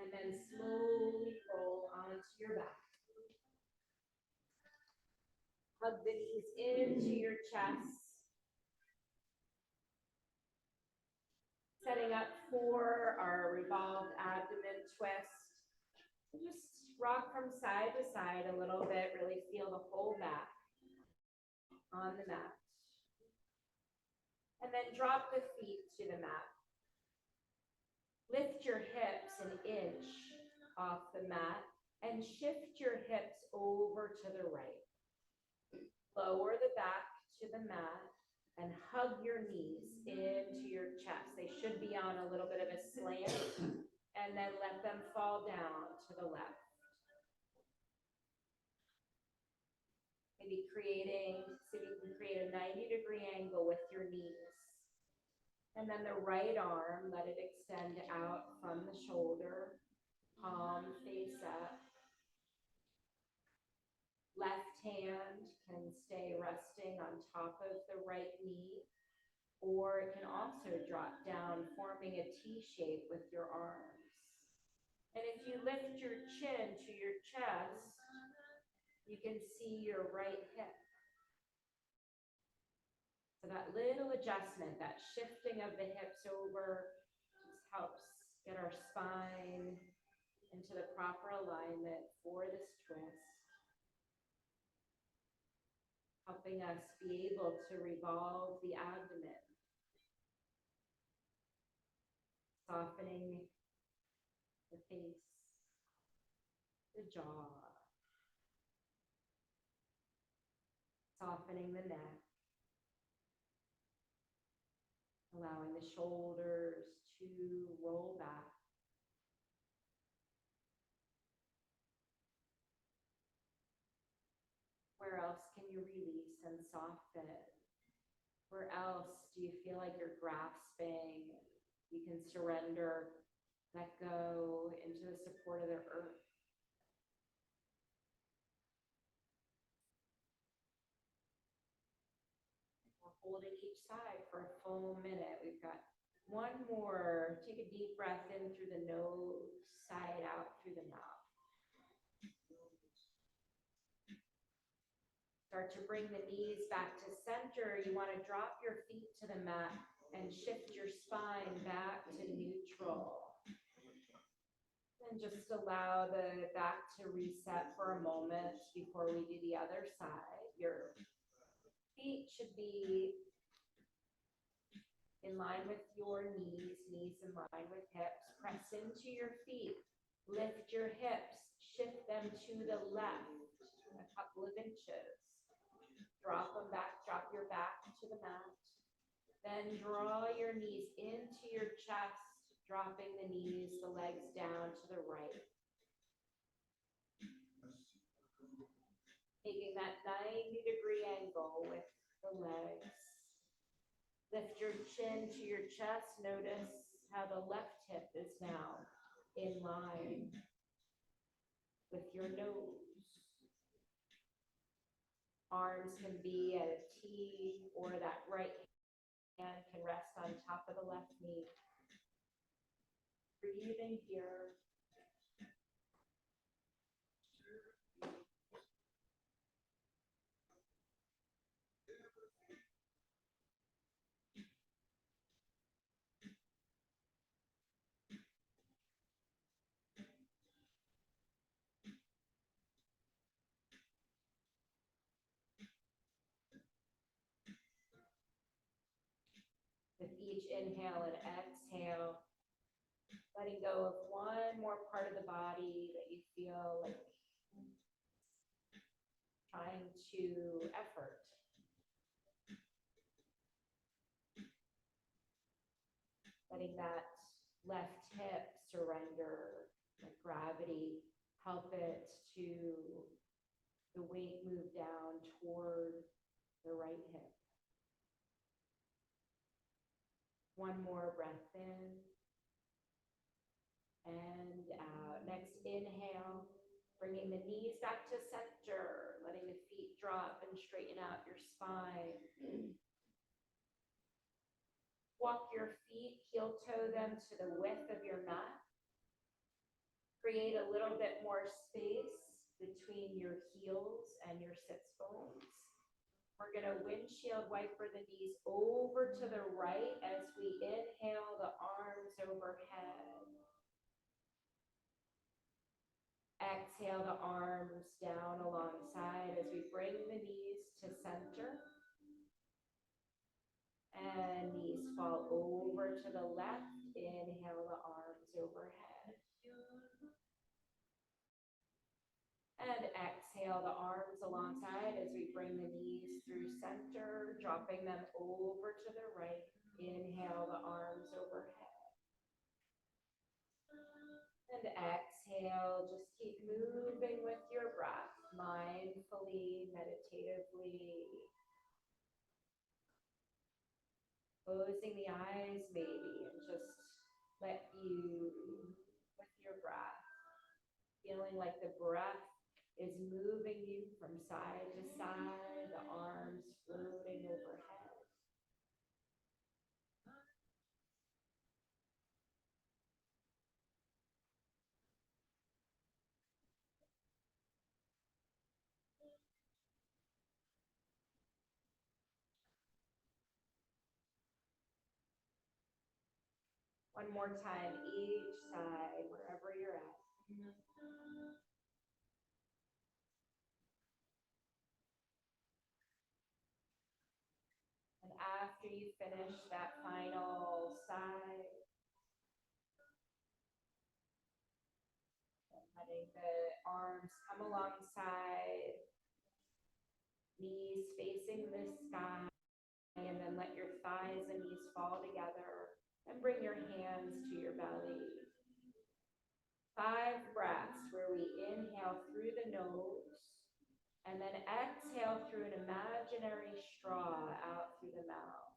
And then slowly roll onto your back. Hug the knees into your chest. Setting up for our revolved abdomen twist. So just rock from side to side a little bit, really feel the whole back on the mat. And then drop the feet to the mat. Lift your hips an inch off the mat and shift your hips over to the right. Lower the back to the mat and hug your knees into your chest. They should be on a little bit of a slant, and then let them fall down to the left. Maybe see if you can create a 90-degree angle with your knees. And then the right arm, let it extend out from the shoulder, palm face up. Left hand can stay resting on top of the right knee, or it can also drop down, forming a T shape with your arms. And if you lift your chin to your chest, you can see your right hip. So that little adjustment, that shifting of the hips over, just helps get our spine into the proper alignment for this twist. Helping us be able to revolve the abdomen. Softening the face, the jaw. Softening the neck. Allowing the shoulders to roll back. Where else can you release and soften? Where else do you feel like you're grasping? You can surrender, let go into the support of the earth. We're holding each side for a full minute. We've got one more. Take a deep breath in through the nose, side out through the mouth. Start to bring the knees back to center. You want to drop your feet to the mat and shift your spine back to neutral. And just allow the back to reset for a moment before we do the other side. Your feet should be in line with your knees, knees in line with hips. Press into your feet. Lift your hips. Shift them to the left a couple of inches. Drop them back, drop your back to the mat. Then draw your knees into your chest, dropping the knees, the legs down to the right. Taking that 90-degree angle with the legs. Lift your chin to your chest. Notice how the left hip is now in line with your nose. Arms can be at a T, or that right hand can rest on top of the left knee. Breathing here. With each inhale and exhale, letting go of one more part of the body that you feel like trying to effort. Letting that left hip surrender, like gravity, help it to the weight move down toward the right hip. One more breath in and out. Next inhale, bringing the knees back to center, letting the feet drop and straighten out your spine. Walk your feet, heel toe them to the width of your mat. Create a little bit more space between your heels and your sits bones. We're going to windshield wiper the knees over to the right as we inhale the arms overhead. Exhale the arms down alongside as we bring the knees to center. And knees fall over to the left. Inhale the arms overhead. And exhale the arms alongside as we bring the knees through center, dropping them over to the right. Inhale the arms overhead. And exhale, just keep moving with your breath, mindfully, meditatively. Closing the eyes maybe, and just let you, with your breath, feeling like the breath is moving you from side to side, the arms floating overhead. One more time, each side, wherever you're at. And after you finish that final side, letting the arms come alongside, knees face fall together, and bring your hands to your belly. 5 breaths where we inhale through the nose and then exhale through an imaginary straw out through the mouth.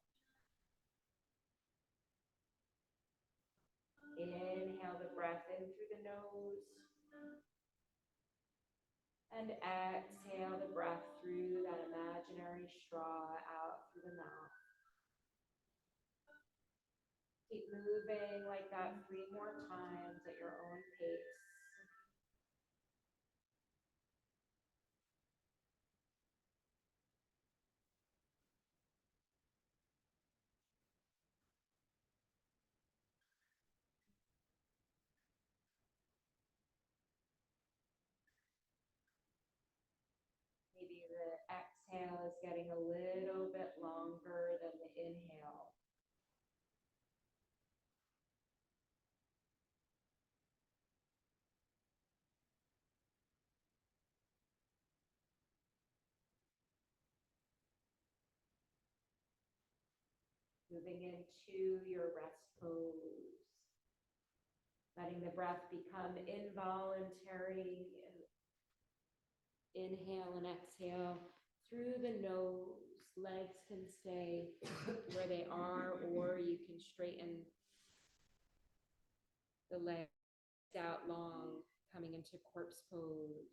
Inhale the breath in through the nose and exhale the breath through that imaginary straw out through the mouth. Keep moving like that 3 more times at your own pace. Maybe the exhale is getting a little bit longer than the inhale. Moving into your rest pose. Letting the breath become involuntary. Inhale and exhale through the nose. Legs can stay where they are, or you can straighten the legs out long, coming into corpse pose.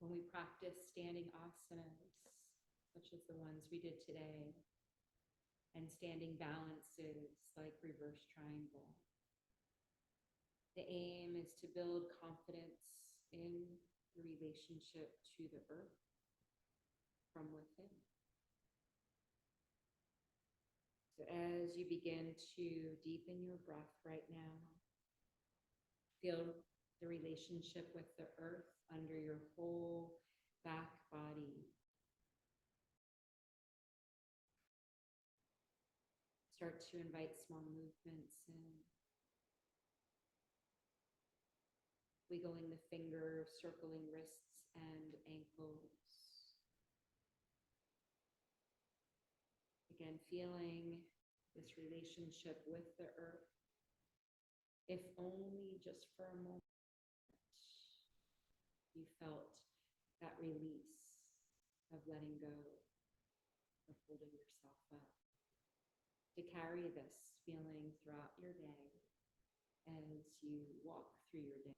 when we practice standing asanas, such as the ones we did today, and standing balances like reverse triangle. The aim is to build confidence in the relationship to the earth from within. So as you begin to deepen your breath right now, feel the relationship with the earth under your whole back body. Start to invite small movements in. Wiggling the fingers, circling wrists and ankles. Again, feeling this relationship with the earth, if only just for a moment you felt that release of letting go, of holding yourself up. To carry this feeling throughout your day as you walk through your day,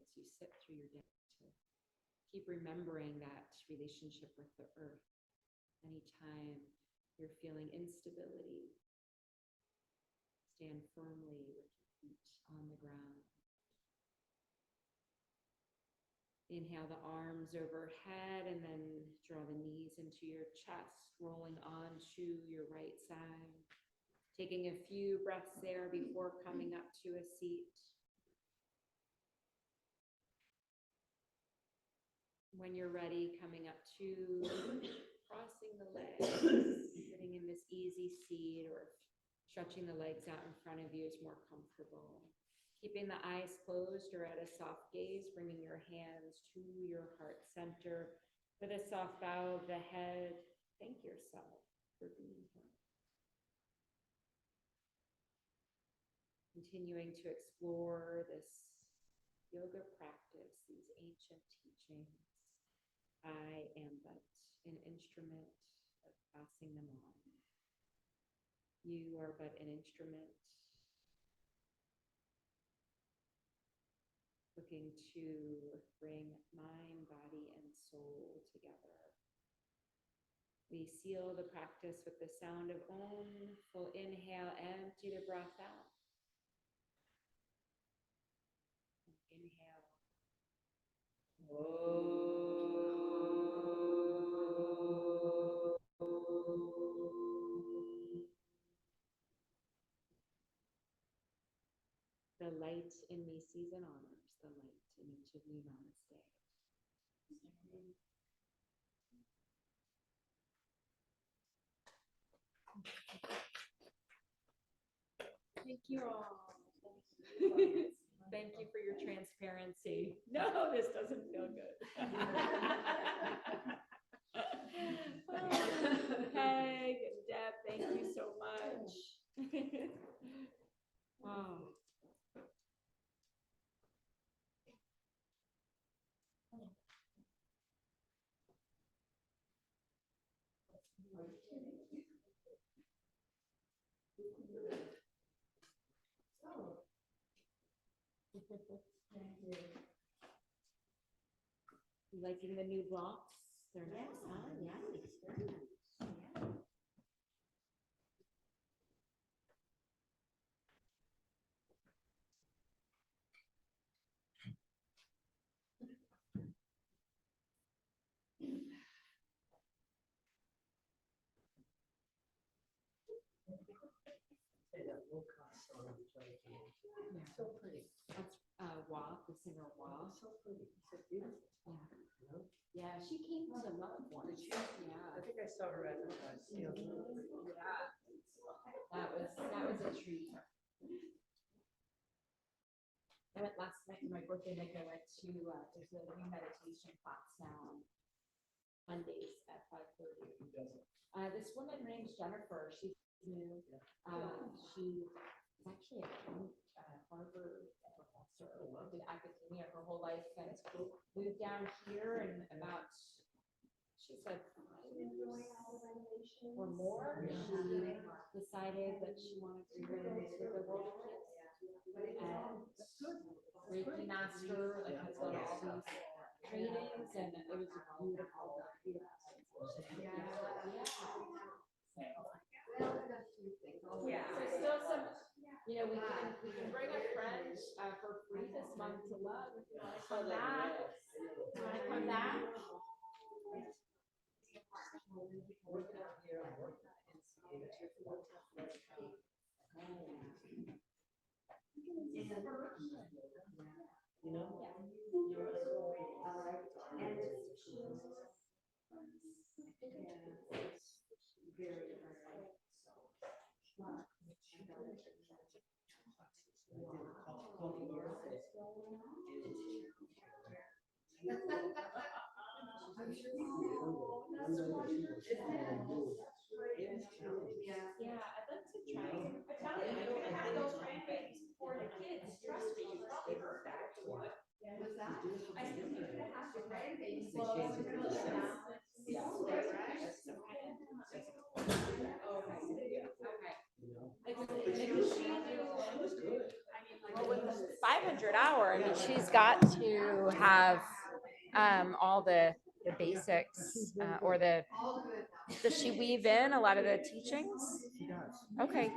as you sit through your day, to keep remembering that relationship with the earth. Anytime you're feeling instability, stand firmly with your feet on the ground. Inhale the arms overhead and then draw the knees into your chest, rolling onto your right side. Taking a few breaths there before coming up to a seat. When you're ready, coming up to crossing the legs, sitting in this easy seat, or stretching the legs out in front of you is more comfortable. Keeping the eyes closed or at a soft gaze, bringing your hands to your heart center with a soft bow of the head. Thank yourself for being here. Continuing to explore this yoga practice, these ancient teachings. I am but an instrument of passing them on. You are but an instrument looking to bring mind, body, and soul together. We seal the practice with the sound of Om. Full inhale, empty the breath out. Inhale. The light in me sees and honors the light in each of you. Namaste. Thank you all. Thank you for your transparency. No, this doesn't feel good. Peg and Deb, thank you so much. Wow. You liking the new blocks? They're nice, huh? Yeah, very nice. Yeah. So pretty. That's Wah, the singer Wah. So pretty. So beautiful. Yeah. Yeah, she came to love once. Yeah. I think I saw her advertised. Yeah. That was a treat. I went last night for my birthday. Like I went to there's a new meditation class now on Mondays at 5:30. This woman named Jennifer. She's new. She's actually a Harvard professor, did academia her whole life, and moved down here, and about, she said, 5 or more, she decided that she wanted to go into the world of kids. And Reiki master, like has done all these trainings, and it was beautiful, beautiful. Yeah. So still some, we can bring a friend for free this month to love. If you want to come back, you want to come back? Yeah, I'd love to try. I'm telling you, you're gonna have those grandbabies before your kids. Trust me, you've probably heard that before. What's that? I said you're gonna have your grandbabies. Well, it's really now. Well, with the 500 hour, I mean, she's got to have all the basics, or does she weave in a lot of the teachings? Okay.